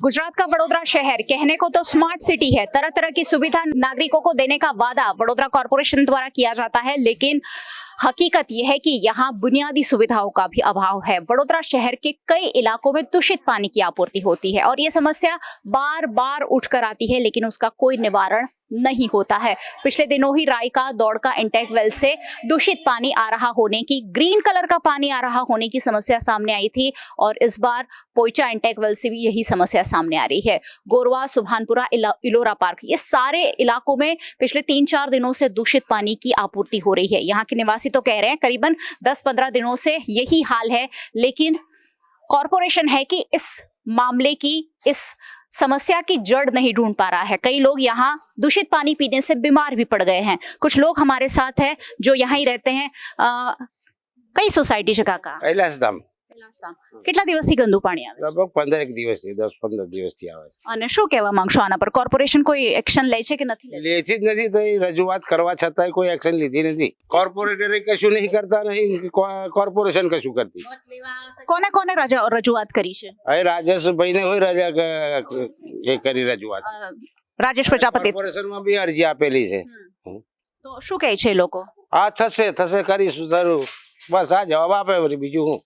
गुजरात का वडोदरा शहर कहने को तो स्मार्ट सिटी है, तरह तरह की सुविधा नागरिकों को देने का वादा वडोदरा कॉरपोरेशन द्वारा किया जाता है, लेकिन हकीकत यह है कि यहाँ बुनियादी सुविधाओं का भी अभाव है। वडोदरा शहर के कई इलाकों में दूषित पानी की आपूर्ति होती है और ये समस्या बार बार उठकर आती है, लेकिन उसका कोई निवारण नहीं होता है। पिछले दिनों ही रायका दौड़का इंटेक वेल से दूषित पानी आ रहा होने की, ग्रीन कलर का पानी आ रहा होने की समस्या सामने आई थी और इस बार पोइचा इंटेक वेल से भी यही समस्या सामने आ रही है। गोरवा, सुभानपुरा, इलोरा पार्क, ये सारे इलाकों में पिछले 3-4 दिनों से दूषित पानी की आपूर्ति हो रही है। यहाँ के निवासी तो कह रहे हैं करीबन 10-15 दिनों से यही हाल है, लेकिन कॉरपोरेशन है कि इस मामले की, इस समस्या की जड़ नहीं ढूंढ पा रहा है। कई लोग यहाँ दूषित पानी पीने से बीमार भी पड़ गए हैं। कुछ लोग हमारे साथ हैं जो यहाँ ही रहते हैं। कई सोसायटी છે કાકા? કૈલાસધામ. કેટલા દિવસથી ગંદુ પાણી આવે? લગભગ 15 દિવસથી 10-15 દિવસથી આવે છે. અને શું કહેવા માંગશો આના પર? કોર્પોરેશન કોઈ એક્શન લે છે કે નથી લેતું? લેતી જ નથી, તો એ રજૂઆત કરવા છતાંય કોઈ એક્શન લીધી નથી. કોર્પોરેટરે કશું નહીં કરતા, નહીં કોર્પોરેશન કશું કરતી. કોને કોને રજૂઆત કરી છે? હવે રાજેશભાઈને હોય રજા એ કરી રજૂઆત. રાજેશ પ્રજાપતિ કોર્પોરેશનમાં બી અરજી આપેલી છે. તો શું કહે છે એ લોકો? આ થશે કરીશું સારું, બસ આ જવાબ આપે. બીજું હું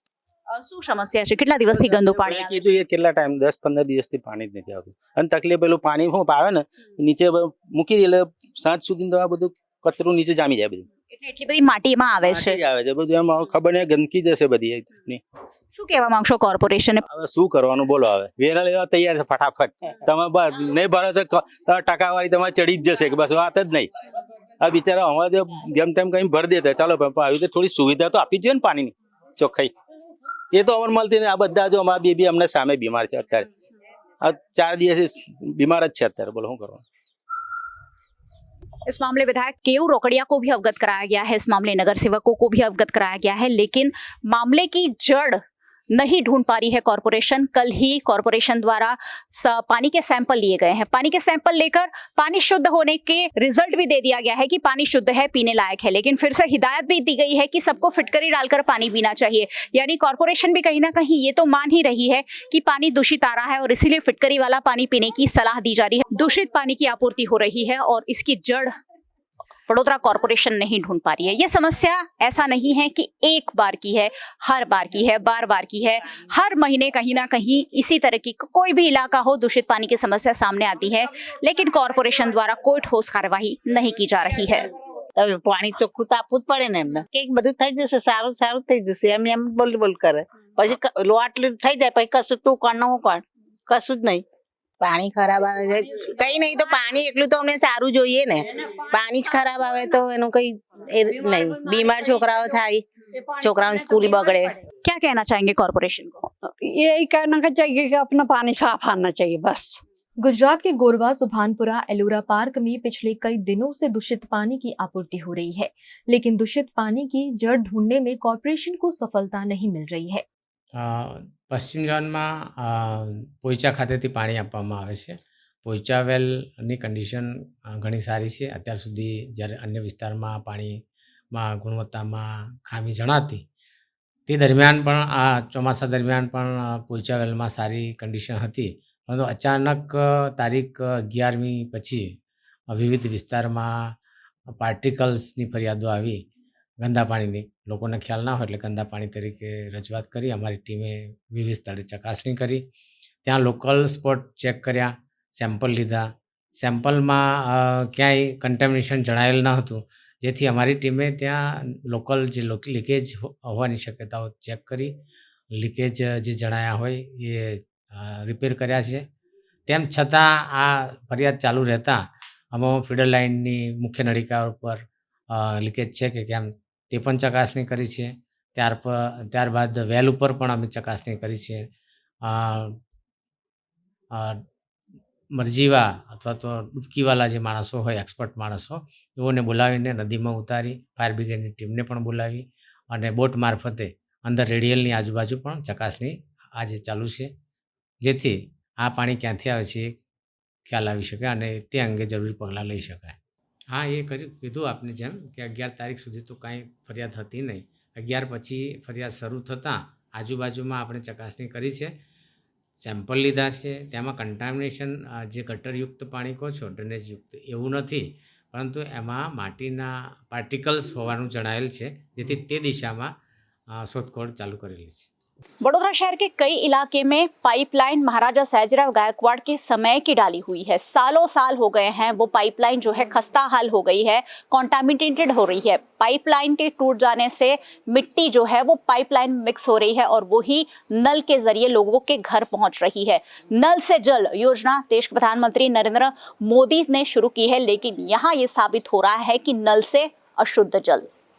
શું સમસ્યા છે? કેટલા દિવસથી ગંદુ પાણી આવે? કીધું એ કેટલા ટાઈમ 10-15 દિવસથી પાણી જ નથી આવતું. અને તકલીફ પેલું પાણી શું આવે ને નીચે મૂકી દે એટલે સાંજ સુધી તો આ બધું કચરું નીચે જામી જાય. બધું એટલે એટલી બધી માટીમાં આવે છે બધું. એમ ખબર નહીં ગંદકી જશે બધી. શું કહેવા માંગશો કોર્પોરેશને? હવે શું કરવાનું બોલો? હવે વેરા લેવા તૈયાર છે ફટાફટ. તમે બસ નહીં ભરો તો તમારે ટકાવારી તમારે ચડી જ જશે કે બસ વાત જ નહીં. આ બિચારા અમારે જેમ તેમ કઈ ભરી દેતા, ચાલો આવી રીતે થોડી સુવિધા તો આપી જોઈએ ને પાણીની ચોખ્ખાઈ. એ તો અમર મળતી નહીં. આ બધા જો અમારા બેબી અમને સામે બીમાર છે અત્યારે. આ 4 દિવસ बीमार જ છે અત્યારે. बोलो શું करवाना? इस मामले विधायक केयू रोकड़िया को भी अवगत कराया गया है, इस मामले नगर सेवकों को भी अवगत कराया गया है, लेकिन मामले की जड़ नहीं ढूंढ पा रही है कॉरपोरेशन। कल ही कॉरपोरेशन द्वारा पानी के सैंपल लिए गए हैं। पानी के सैंपल लेकर पानी शुद्ध होने के रिजल्ट भी दे दिया गया है कि पानी शुद्ध है, पीने लायक है, लेकिन फिर से हिदायत भी दी गई है कि सबको फिटकरी डालकर पानी पीना चाहिए। यानी कॉरपोरेशन भी कहीं ना कहीं ये तो मान ही रही है कि पानी दूषित आ रहा है और इसीलिए फिटकरी वाला पानी पीने की सलाह दी जा रही है। दूषित पानी की आपूर्ति हो रही है और इसकी जड़ वडोदरा कॉरपोरेशन नहीं ढूंढ पा रही है। यह समस्या ऐसा नहीं है कि एक बार की है, हर बार की है, बार बार की है। हर महीने कहीं ना कहीं इसी तरह की कोई भी इलाका हो, दूषित पानी की समस्या सामने आती है, लेकिन कॉरपोरेशन द्वारा कोई ठोस कार्यवाही नहीं की जा रही है। પાણી ચોખ્ખું તો આપવું જ પડે ને એમને. કંઈક બધું થઈ જશે, સારું સારું થઈ જશે. એમ બોલ કરે પછી આટલું થઈ જાય પછી કશું તું કોણ હું કોણ કશું જ નહીં. પાણી ખરાબ આવે છે કઈ નહીં, તો પાણી એટલું તો અમને સારું જોઈએ ને. પાણી જ ખરાબ આવે તો એનું કઈ નહીં. બીમાર છોકરાઓ થાય, છોકરાઓની સ્કૂલ બગડે. क्या कहना चाहेंगे कॉरपोरेशन को? यही कहना चाहिए कि अपना पानी साफ आना चाहिए बस। गुजरात के गोरवा, सुभानपुरा, एलोरा पार्क में पिछले कई दिनों से दूषित पानी की आपूर्ति हो रही है, लेकिन दूषित पानी की जड़ ढूंढने में कॉरपोरेशन को सफलता नहीं मिल रही है। પશ્ચિમ ઝોનમાં પોઈચા ખાતેથી પાણી આપવામાં આવે છે. પોઈચા વેલની કન્ડિશન ઘણી સારી છે. અત્યાર સુધી જ્યારે અન્ય વિસ્તારમાં પાણીમાં ગુણવત્તામાં ખામી જણાતી, તે દરમિયાન પણ આ ચોમાસા દરમિયાન પણ પોઈચા વેલમાં સારી કન્ડિશન હતી. પરંતુ અચાનક તારીખ 11મી પછી વિવિધ વિસ્તારમાં પાર્ટિકલ્સની ફરિયાદો આવી ગંદા પાણીની. લોકોને ખ્યાલ ના હોય એટલે ગંદા પાણી તરીકે રજૂઆત કરી. અમારી ટીમે વિવિધ સ્થળે ચકાસણી કરી. ત્યાં લોકલ સ્પોટ ચેક કર્યા, સેમ્પલ લીધા. સેમ્પલમાં ક્યાંય કન્ટેમિનેશન જણાયેલ ન હતું, જેથી અમારી ટીમે ત્યાં લોકલ જે લીકેજ હોવાની શક્યતાઓ ચેક કરી. લીકેજ જે જણાયા હોય એ રિપેર કર્યા છે. તેમ છતાં આ ફરિયાદ ચાલુ રહેતા અમે ફીડર લાઇનની મુખ્ય નળિકા ઉપર લીકેજ છે કે કેમ તે પણ ચકાસણી કરી છે. ત્યારબાદ વેલ ઉપર પણ અમે ચકાસણી કરી છે. મરજીવા અથવા તો ડૂબકીવાલા જે માણસો હોય, એક્સપર્ટ માણસો, એઓને બોલાવીને નદીમાં ઉતારી ફાયર બ્રિગેડની ટીમને પણ બોલાવી અને બોટ મારફતે અંદર રેડિયલની આજુબાજુ પણ ચકાસણી આજે ચાલુ છે, જેથી આ પાણી ક્યાંથી આવે છે ખ્યાલ આવી શકે અને તે અંગે જરૂરી પગલાં લઈ શકાય. हाँ, ये कीधु आपने जेम कि 11 तारीख सुधी तो कई फरियाद थी नहीं. 11 पछी फरियाद शरू थता आजूबाजू में आपणे चकासणी करी छे. સેમ્પલ લીધા છે, તેમાં કન્ટામિનેશન જે ગટરયુક્ત પાણી કહો છો ડ્રેનેજયુક્ત એવું નથી, પરંતુ એમાં માટીના પાર્ટિકલ્સ હોવાનું જણાયેલ છે, જેથી તે દિશામાં શોધખોળ ચાલુ કરેલી છે. वडोदरा शहर के कई इलाके में पाइपलाइन महाराजा सयाजीराव गायकवाड़ के समय की डाली हुई है। सालों साल हो गए हैं, वो पाइपलाइन जो है खस्ता हाल हो गई है, कॉन्टामिनेटेड हो रही है। पाइपलाइन के टूट जाने से मिट्टी जो है वो पाइपलाइन मिक्स हो रही है और वही नल के जरिए लोगों के घर पहुंच रही है। नल से जल योजना देश के प्रधानमंत्री नरेंद्र मोदी ने शुरू की है, लेकिन यहाँ ये साबित हो रहा है कि नल से अशुद्ध जल।